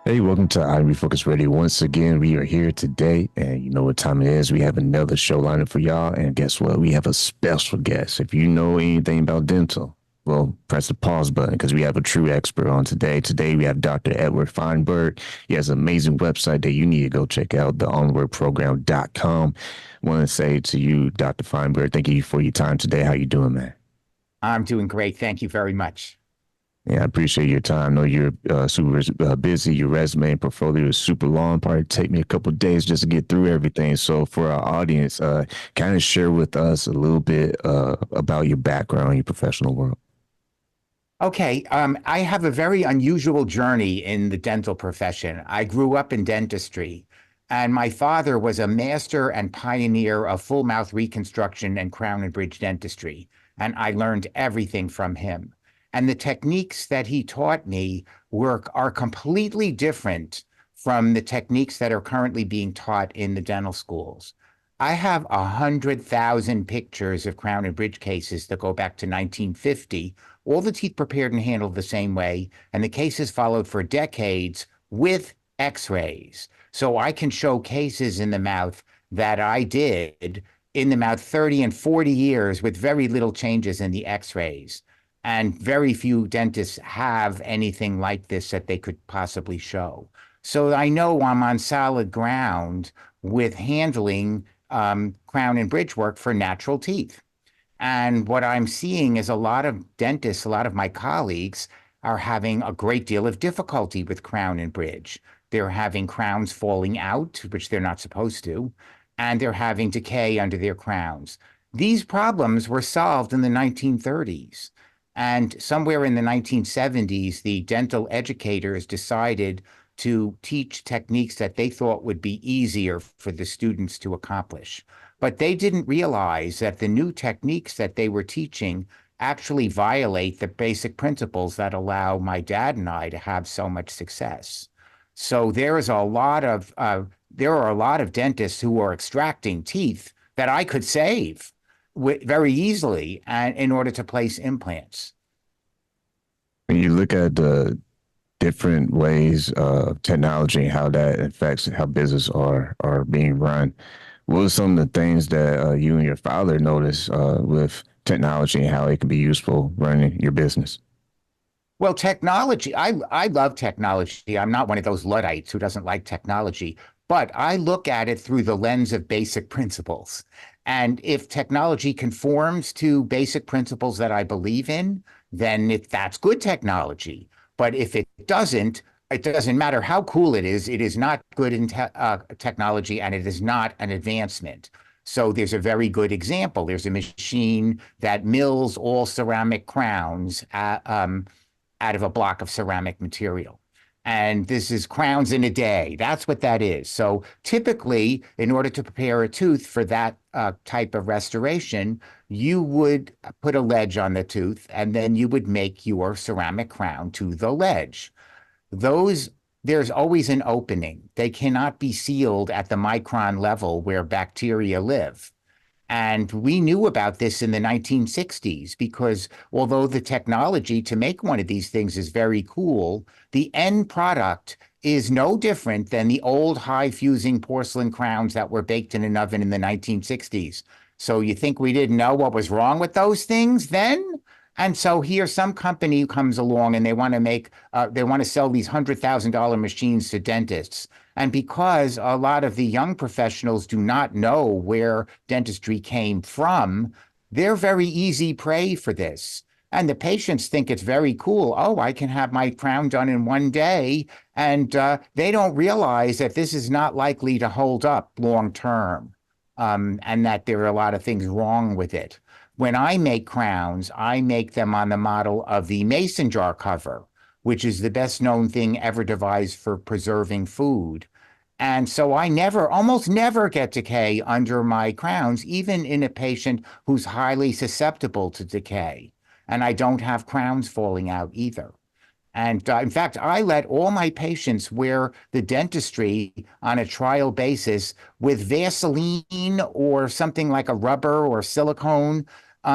Hey, welcome to I Refocus Radio. Once again, we are here today, and you know what time it is. We have another show lineup for y'all, and guess what? We have a special guest. If you know anything about dental, well, press the pause button because we have a true expert on today. Today, we have Dr. Edward Feinberg. He has an amazing website that you need to go check out, theonwardprogram.com. I want to say to you, Dr. Feinberg, thank you for your time today. How you doing, man? I'm doing great. Thank you very much. Yeah, I appreciate your time. I know you're super busy. Your resume and portfolio is super long. Probably take me a couple of days just to get through everything. So for our audience, kind of share with us a little bit about your background, your professional world. Okay, I have a very unusual journey in the dental profession. I grew up in dentistry, and my father was a master and pioneer of full mouth reconstruction and crown and bridge dentistry, and I learned everything from him. And the techniques that he taught me are completely different from the techniques that are currently being taught in the dental schools. I have 100,000 pictures of crown and bridge cases that go back to 1950, all the teeth prepared and handled the same way, and the cases followed for decades with x-rays. So I can show cases in the mouth that I did in the mouth 30 and 40 years with very little changes in the x-rays. And very few dentists have anything like this that they could possibly show. So I know I'm on solid ground with handling crown and bridge work for natural teeth. And what I'm seeing is a lot of dentists, a lot of my colleagues are having a great deal of difficulty with crown and bridge. They're having crowns falling out, which they're not supposed to, and they're having decay under their crowns. These problems were solved in the 1930s. And somewhere in the 1970s, the dental educators decided to teach techniques that they thought would be easier for the students to accomplish. But they didn't realize that the new techniques that they were teaching actually violate the basic principles that allow my dad and I to have so much success. So there are a lot of dentists who are extracting teeth that I could save very easily and in order to place implants. When you look at the different ways of technology and how that affects how business are being run, what are some of the things that you and your father noticed with technology and how it can be useful running your business? Well, technology, I love technology. I'm not one of those Luddites who doesn't like technology, but I look at it through the lens of basic principles. And if technology conforms to basic principles that I believe in, then that's good technology. But if it doesn't matter how cool it is not good in technology and it is not an advancement. So there's a very good example. There's a machine that mills all ceramic crowns out of a block of ceramic material. And this is crowns in a day. That's what that is. So typically, in order to prepare a tooth for that type of restoration, you would put a ledge on the tooth and then you would make your ceramic crown to the ledge. Those There's always an opening. They cannot be sealed at the micron level where bacteria live. And we knew about this in the 1960s because although the technology to make one of these things is very cool, the end product is no different than the old high fusing porcelain crowns that were baked in an oven in the 1960s. So you think we didn't know what was wrong with those things then? And so here, some company comes along and they want to sell these $100,000 machines to dentists. And because a lot of the young professionals do not know where dentistry came from, they're very easy prey for this. And the patients think it's very cool. Oh, I can have my crown done in one day. And they don't realize that this is not likely to hold up long term, and that there are a lot of things wrong with it. When I make crowns, I make them on the model of the mason jar cover, which is the best known thing ever devised for preserving food. And so almost never get decay under my crowns, even in a patient who's highly susceptible to decay. And I don't have crowns falling out either. And in fact, I let all my patients wear the dentistry on a trial basis with Vaseline or something like a rubber or silicone,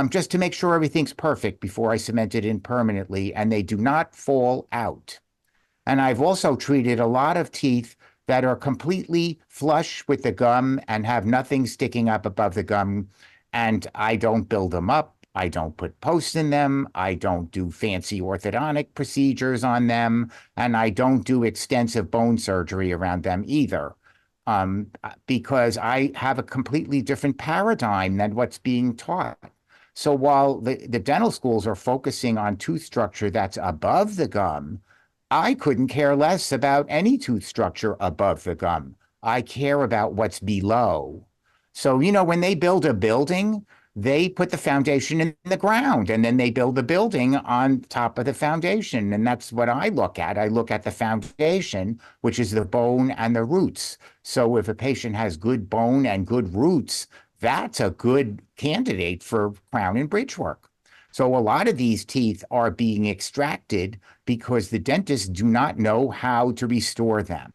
just to make sure everything's perfect before I cement it in permanently and they do not fall out. And I've also treated a lot of teeth that are completely flush with the gum and have nothing sticking up above the gum. And I don't build them up. I don't put posts in them. I don't do fancy orthodontic procedures on them. And I don't do extensive bone surgery around them either, because I have a completely different paradigm than what's being taught. So while the dental schools are focusing on tooth structure that's above the gum, I couldn't care less about any tooth structure above the gum. I care about what's below. So, when they build a building, they put the foundation in the ground and then they build the building on top of the foundation. And that's what I look at. I look at the foundation, which is the bone and the roots. So if a patient has good bone and good roots, that's a good candidate for crown and bridge work. So a lot of these teeth are being extracted because the dentists do not know how to restore them.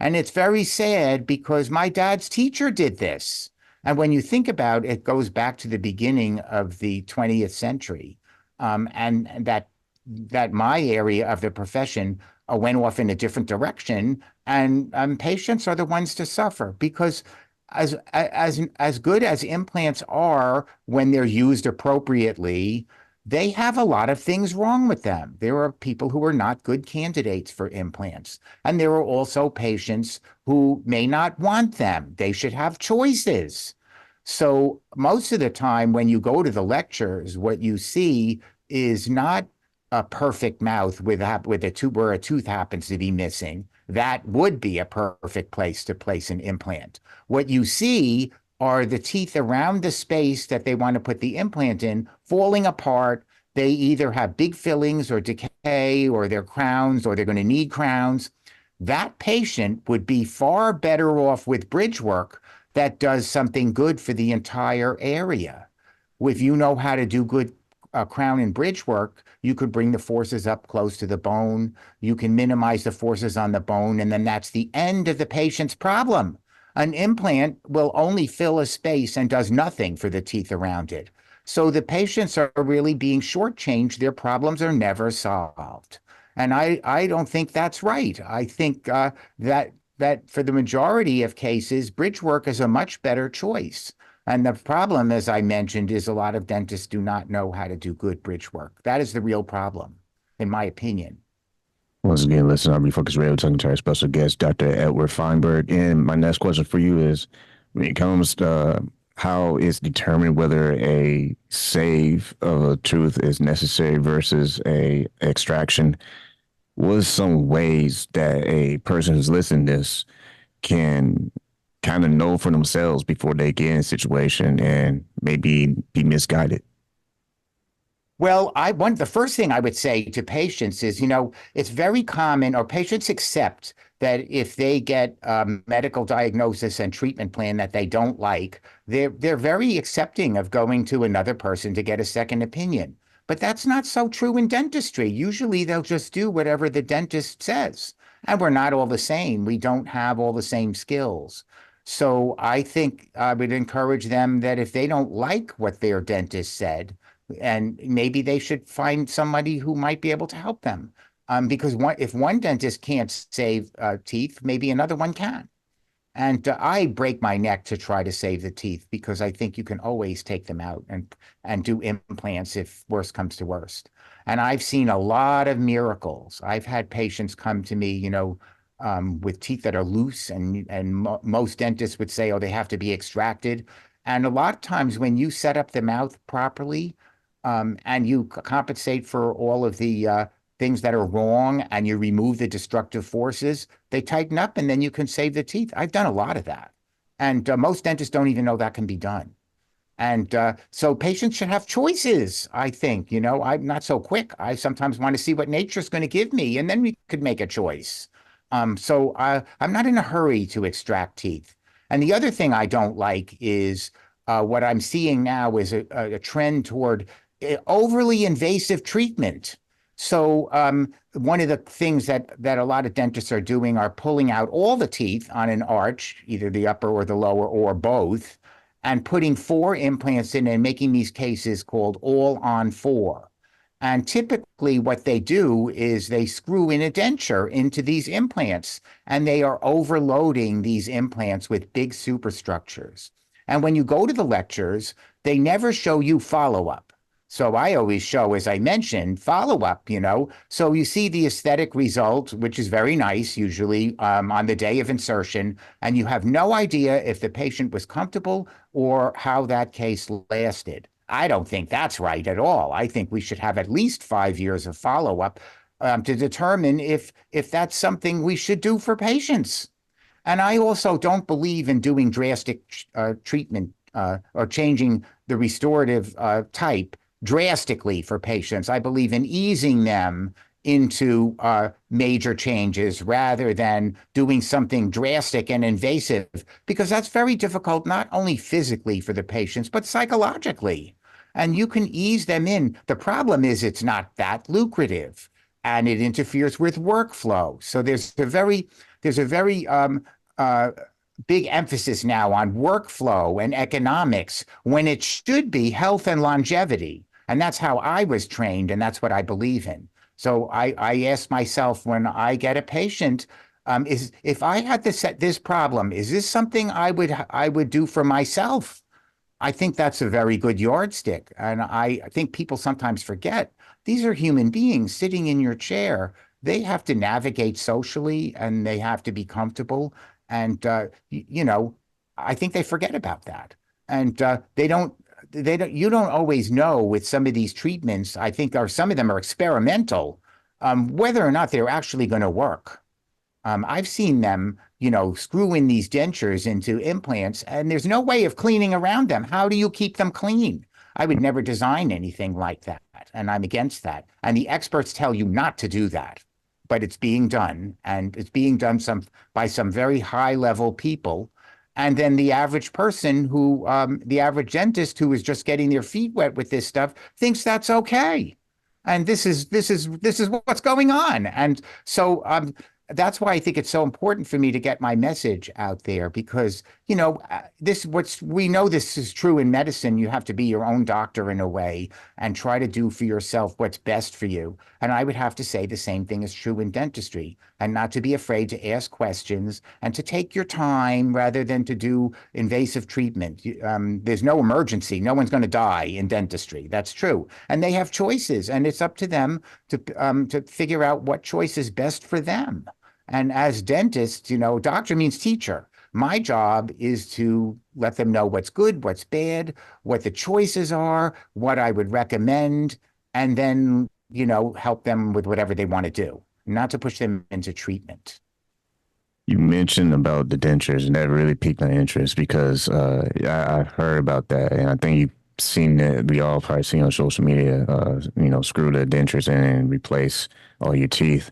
And it's very sad because my dad's teacher did this. And when you think about it, it goes back to the beginning of the 20th century, and that my area of the profession went off in a different direction, and patients are the ones to suffer because as good as implants are when they're used appropriately, they have a lot of things wrong with them. There are people who are not good candidates for implants, and there are also patients who may not want them. They should have choices. So most of the time when you go to the lectures, what you see is not a perfect mouth with a tooth where a tooth happens to be missing. That would be a perfect place to place an implant. What you see are the teeth around the space that they want to put the implant in falling apart. They either have big fillings or decay, or they're crowns, or they're going to need crowns. That patient would be far better off with bridge work that does something good for the entire area. If you know how to do good crown and bridge work, you could bring the forces up close to the bone. You can minimize the forces on the bone, and then that's the end of the patient's problem. An implant will only fill a space and does nothing for the teeth around it. So the patients are really being shortchanged. Their problems are never solved. And I don't think that's right. I think that for the majority of cases, bridge work is a much better choice. And the problem, as I mentioned, is a lot of dentists do not know how to do good bridge work. That is the real problem, in my opinion. Once again, listen, I'll be focused radio talking to our special guest, Dr. Edward Feinberg. And my next question for you is when it comes to how it's determined whether a save of a tooth is necessary versus a extraction, what are some ways that a person who's listening to this can kind of know for themselves before they get in a situation and maybe be misguided? Well, the first thing I would say to patients is, it's very common, or patients accept that if they get a medical diagnosis and treatment plan that they don't like, they're very accepting of going to another person to get a second opinion. But that's not so true in dentistry. Usually they'll just do whatever the dentist says. And we're not all the same. We don't have all the same skills. So I think I would encourage them that if they don't like what their dentist said, and maybe they should find somebody who might be able to help them. Because if one dentist can't save teeth, maybe another one can. And I break my neck to try to save the teeth because I think you can always take them out and do implants if worst comes to worst. And I've seen a lot of miracles. I've had patients come to me, with teeth that are loose, and most dentists would say, oh, they have to be extracted. And a lot of times when you set up the mouth properly, and you compensate for all of the things that are wrong, and you remove the destructive forces, they tighten up and then you can save the teeth. I've done a lot of that. And most dentists don't even know that can be done. And so patients should have choices, I think. I'm not so quick. I sometimes want to see what nature's going to give me, and then we could make a choice. So I'm not in a hurry to extract teeth. And the other thing I don't like is what I'm seeing now is a trend toward overly invasive treatment. So one of the things that a lot of dentists are doing are pulling out all the teeth on an arch, either the upper or the lower or both, and putting 4 implants in and making these cases called all on 4. And typically, what they do is they screw in a denture into these implants, and they are overloading these implants with big superstructures. And when you go to the lectures, they never show you follow up. So I always show, as I mentioned, follow up, So you see the aesthetic result, which is very nice, usually on the day of insertion, and you have no idea if the patient was comfortable or how that case lasted. I don't think that's right at all. I think we should have at least 5 years of follow up to determine if that's something we should do for patients. And I also don't believe in doing drastic treatment or changing the restorative type drastically for patients. I believe in easing them into major changes rather than doing something drastic and invasive, because that's very difficult, not only physically for the patients, but psychologically. And you can ease them in. The problem is it's not that lucrative and it interferes with workflow. So there's a very uh, big emphasis now on workflow and economics when it should be health and longevity. And that's how I was trained, and that's what I believe in. So I ask myself when I get a patient, is if I had this problem, is this something I would do for myself? I think that's a very good yardstick. And I think people sometimes forget these are human beings sitting in your chair. They have to navigate socially and they have to be comfortable. And, I think they forget about that. And you don't always know with some of these treatments, I think, or some of them are experimental, whether or not they're actually going to work. I've seen them, screw in these dentures into implants, and there's no way of cleaning around them. How do you keep them clean? I would never design anything like that, and I'm against that. And the experts tell you not to do that, but it's being done, and it's being done by some very high level people. And then the average person the average dentist who is just getting their feet wet with this stuff thinks that's okay. And this is what's going on. And so that's why I think it's so important for me to get my message out there because, we know this is true in medicine. You have to be your own doctor in a way and try to do for yourself what's best for you. And I would have to say the same thing is true in dentistry and not to be afraid to ask questions and to take your time rather than to do invasive treatment. There's no emergency. No one's going to die in dentistry. That's true. And they have choices and it's up to them to figure out what choice is best for them. And as dentists, doctor means teacher. My job is to let them know what's good, what's bad, what the choices are, what I would recommend, and then, help them with whatever they want to do, not to push them into treatment. You mentioned about the dentures, and that really piqued my interest because I heard about that, and I think you've seen that. We all probably seen on social media, screw the dentures in and replace all your teeth.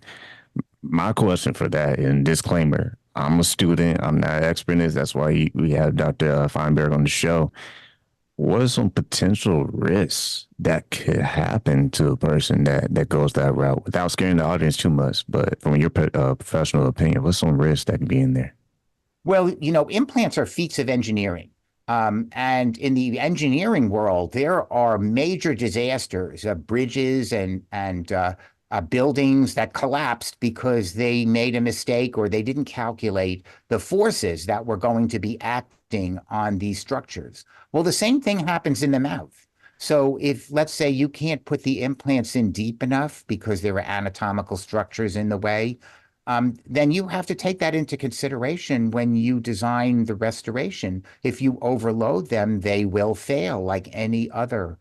My question for that and disclaimer, I'm a student. I'm not an expert in this. That's why we have Dr. Feinberg on the show. What are some potential risks that could happen to a person that goes that route without scaring the audience too much? But from your professional opinion, what's some risks that could be in there? Well, implants are feats of engineering. And in the engineering world, there are major disasters of bridges and buildings that collapsed because they made a mistake or they didn't calculate the forces that were going to be acting on these structures. Well, the same thing happens in the mouth. So if, let's say, you can't put the implants in deep enough because there are anatomical structures in the way, then you have to take that into consideration when you design the restoration. If you overload them, they will fail like any other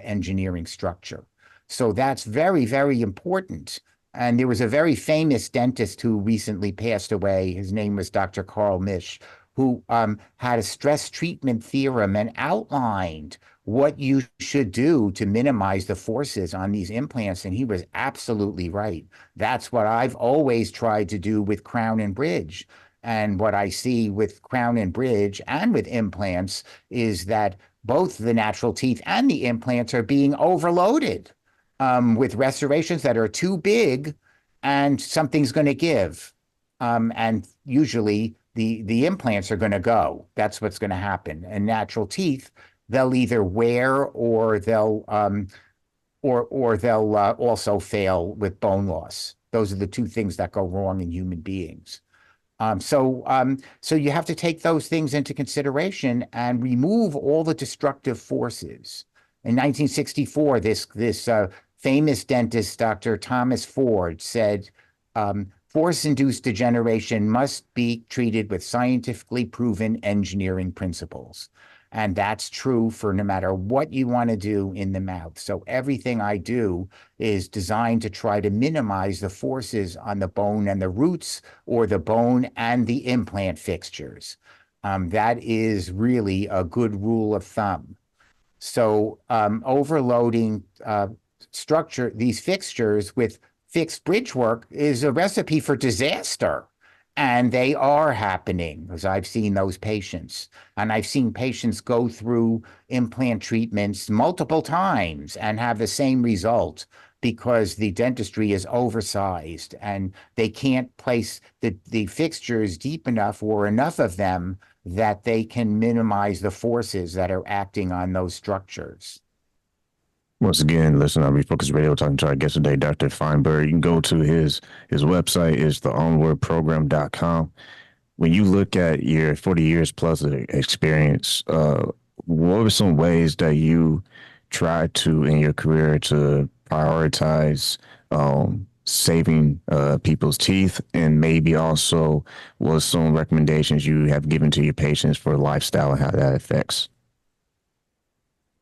engineering structure. So that's very, very important. And there was a very famous dentist who recently passed away. His name was Dr. Carl Misch, who had a stress treatment theorem and outlined what you should do to minimize the forces on these implants. And he was absolutely right. That's what I've always tried to do with crown and bridge. And what I see with crown and bridge and with implants is that both the natural teeth and the implants are being overloaded with restorations that are too big and something's going to give. And usually the implants are going to go. That's what's going to happen. And natural teeth, they'll either wear or or they'll also fail with bone loss. Those are the two things that go wrong in human beings. So you have to take those things into consideration and remove all the destructive forces. In 1964, this famous dentist, Dr. Thomas Ford, said, "Force-induced degeneration must be treated with scientifically proven engineering principles." And that's true for no matter what you want to do in the mouth. So everything I do is designed to try to minimize the forces on the bone and the roots, or the bone and the implant fixtures. That is really a good rule of thumb. So overloading structure these fixtures with fixed bridge work is a recipe for disaster. And they are happening, because I've seen those patients. And I've seen patients go through implant treatments multiple times and have the same result, because the dentistry is oversized and they can't place the fixtures deep enough, or enough of them, that they can minimize the forces that are acting on those structures. Once again, listen, I'm Refocus Radio talking to our guest today, Dr. Feinberg. You can go to his website is theonwardprogram.com. When you look at your 40 years plus of experience, what were some ways that you tried to in your career to prioritize saving people's teeth, and maybe also what some recommendations you have given to your patients for lifestyle and how that affects?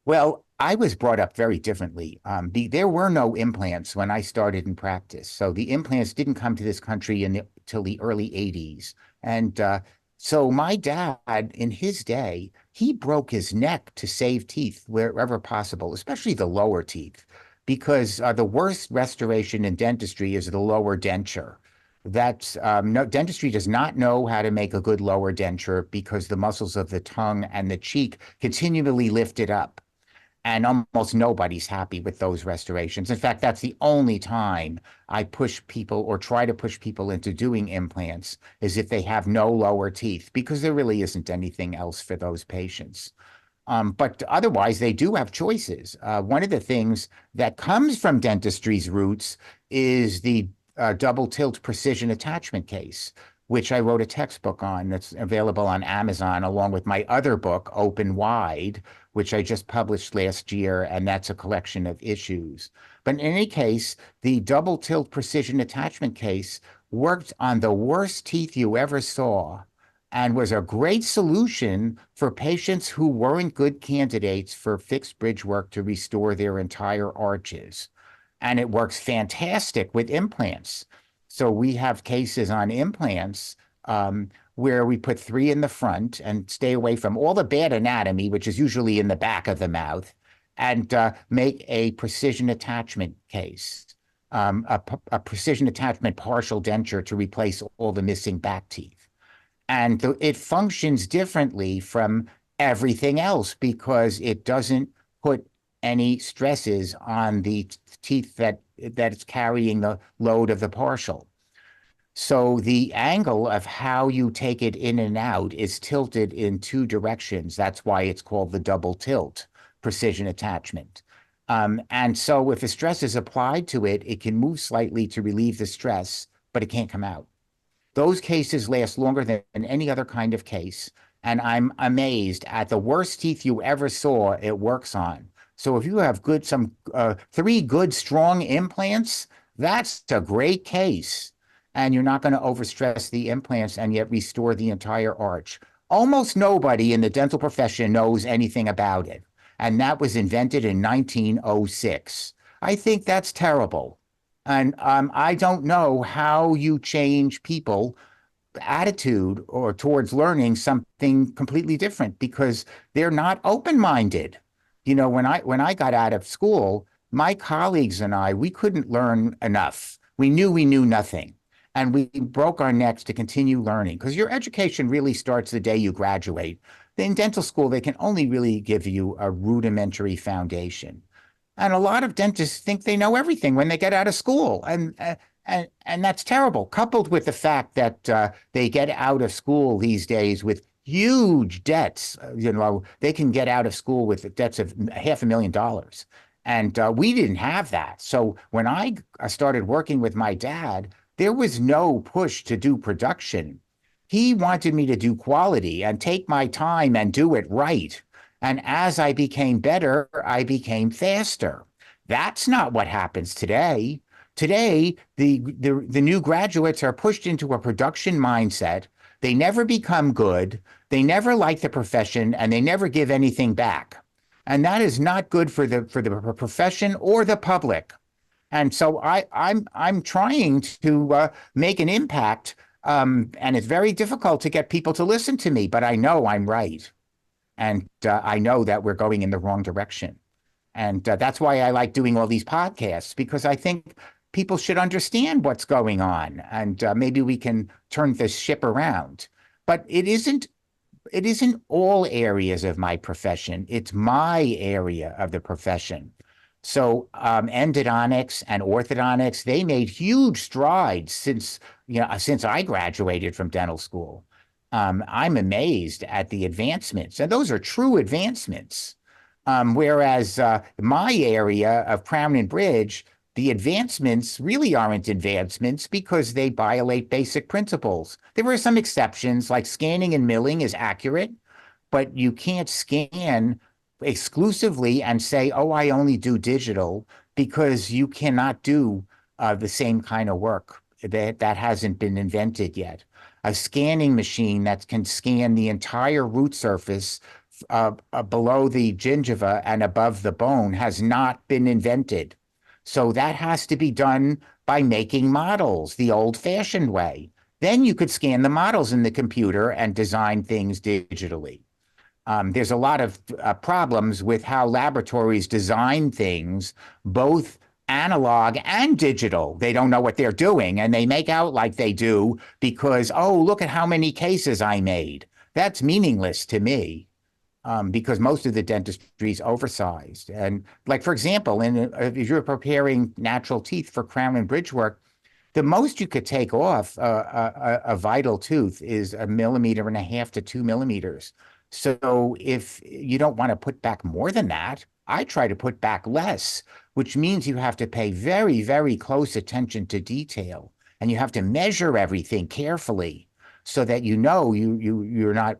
Well, I was brought up very differently. There were no implants when I started in practice. So the implants didn't come to this country till the early 80s. And so my dad, in his day, he broke his neck to save teeth wherever possible, especially the lower teeth, because the worst restoration in dentistry is the lower denture. That's no, dentistry does not know how to make a good lower denture, because the muscles of the tongue and the cheek continually lift it up, and almost nobody's happy with those restorations. In fact, that's the only time I push people, or try to push people into doing implants, is if they have no lower teeth, because there really isn't anything else for those patients. But otherwise, they do have choices. One of the things that comes from dentistry's roots is the double tilt precision attachment case, which I wrote a textbook on that's available on Amazon, along with my other book, Open Wide, which I just published last year, and that's a collection of issues. But in any case, the double tilt precision attachment case worked on the worst teeth you ever saw, and was a great solution for patients who weren't good candidates for fixed bridge work to restore their entire arches. And it works fantastic with implants. So we have cases on implants where we put three in the front and stay away from all the bad anatomy, which is usually in the back of the mouth, and make a precision attachment case, a precision attachment partial denture to replace all the missing back teeth. And it functions differently from everything else, because it doesn't put any stresses on the teeth that's carrying the load of the partial. So the angle of how you take it in and out is tilted in two directions. That's why it's called the double tilt precision attachment. And so if a stress is applied to it, it can move slightly to relieve the stress, but it can't come out. Those cases last longer than any other kind of case. And I'm amazed at the worst teeth you ever saw, it works on. So if you have three good, strong implants, that's a great case. And you're not going to overstress the implants and yet restore the entire arch. Almost nobody in the dental profession knows anything about it. And that was invented in 1906. I think that's terrible. And I don't know how you change people attitude or towards learning something completely different, because they're not open-minded. You know, when I got out of school, my colleagues and I, we couldn't learn enough. We knew nothing. And we broke our necks to continue learning, because your education really starts the day you graduate. In dental school, they can only really give you a rudimentary foundation. And a lot of dentists think they know everything when they get out of school. And that's terrible, coupled with the fact that they get out of school these days with huge debts. You know, they can get out of school with debts of $500,000. And we didn't have that. So when I started working with my dad, there was no push to do production. He wanted me to do quality and take my time and do it right. And as I became better, I became faster. That's not what happens today. Today, the new graduates are pushed into a production mindset. They never become good. They never like the profession, and they never give anything back. And that is not good for the profession or the public. And so I'm trying to make an impact, and it's very difficult to get people to listen to me, but I know I'm right, and I know that we're going in the wrong direction. And that's why I like doing all these podcasts, because I think people should understand what's going on, and maybe we can turn this ship around. But it isn't all areas of my profession. It's my area of the profession. So endodontics and orthodontics, they made huge strides since I graduated from dental school. I'm amazed at the advancements, and those are true advancements. Whereas my area of Crown and Bridge, the advancements really aren't advancements because they violate basic principles. There are some exceptions, like scanning and milling is accurate, but you can't scan exclusively and say, oh, I only do digital, because you cannot do the same kind of work. That hasn't been invented yet. A scanning machine that can scan the entire root surface below the gingiva and above the bone has not been invented. So that has to be done by making models the old-fashioned way. Then you could scan the models in the computer and design things digitally. There's a lot of problems with how laboratories design things, both analog and digital. They don't know what they're doing, and they make out like they do because, oh, look at how many cases I made. That's meaningless to me, because most of the dentistry is oversized. And like, for example, if you're preparing natural teeth for crown and bridge work, the most you could take off a vital tooth is 1.5 to 2 millimeters. So if you don't want to put back more than that, I try to put back less, which means you have to pay very, very close attention to detail, and you have to measure everything carefully so that you're not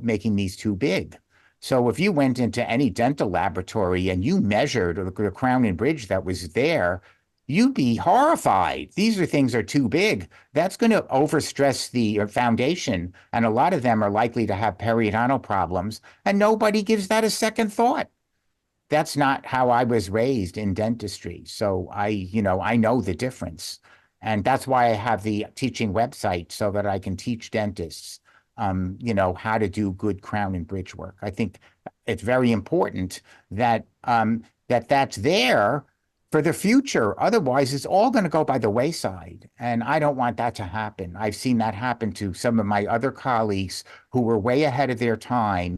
making these too big. So if you went into any dental laboratory and you measured the crown and bridge that was there, you'd be horrified. Things are too big. That's going to overstress the foundation, and a lot of them are likely to have periodontal problems, and nobody gives that a second thought. That's not how I was raised in dentistry. So I know the difference. And that's why I have the teaching website, so that I can teach dentists, how to do good crown and bridge work. I think it's very important that that's there for the future. Otherwise, it's all going to go by the wayside. And I don't want that to happen. I've seen that happen to some of my other colleagues who were way ahead of their time,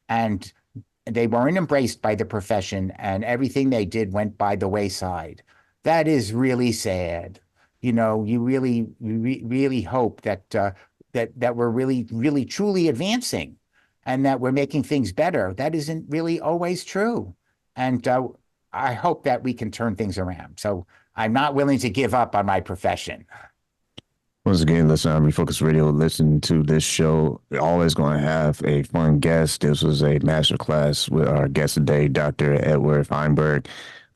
and they weren't embraced by the profession, and everything they did went by the wayside. That is really sad. You really hope that we're really, really, truly advancing, and that we're making things better. That isn't really always true. And I hope that we can turn things around. So I'm not willing to give up on my profession. Once again, listen on Refocus Radio. Listen to this show. We're always going to have a fun guest. This was a masterclass with our guest today, Dr. Edward Feinberg.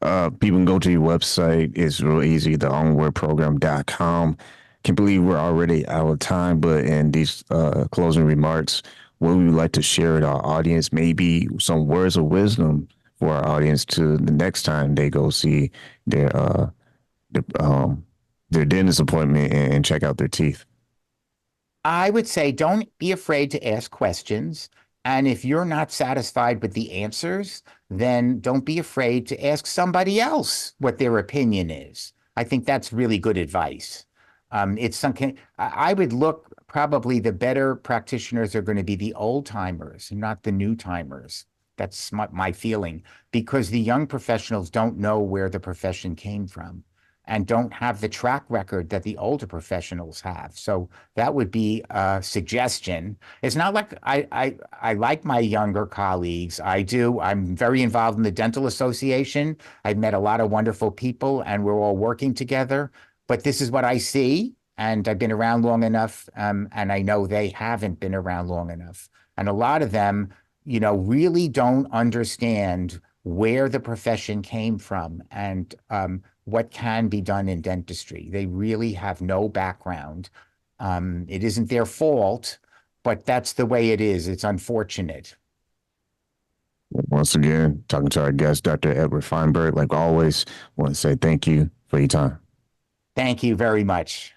People can go to your website. It's real easy, theonwordprogram.com. Can't believe we're already out of time, but in these closing remarks, what we would like to share with our audience, maybe some words of wisdom for our audience to the next time they go see their their dentist appointment and check out their teeth. I would say don't be afraid to ask questions. And if you're not satisfied with the answers, then don't be afraid to ask somebody else what their opinion is. I think that's really good advice. It's something I would look, probably the better practitioners are going to be the old timers, not the new timers. That's my feeling, because the young professionals don't know where the profession came from. and don't have the track record that the older professionals have. So that would be a suggestion. It's not like I like my younger colleagues. I do. I'm very involved in the Dental Association. I've met a lot of wonderful people, and we're all working together. But this is what I see, and I've been around long enough, and I know they haven't been around long enough. And a lot of them, really don't understand where the profession came from and what can be done in dentistry. They really have no background. It isn't their fault, but that's the way it is. It's unfortunate. Once again, talking to our guest, Dr. Edward Feinberg. Like always, want to say thank you for your time. Thank you very much.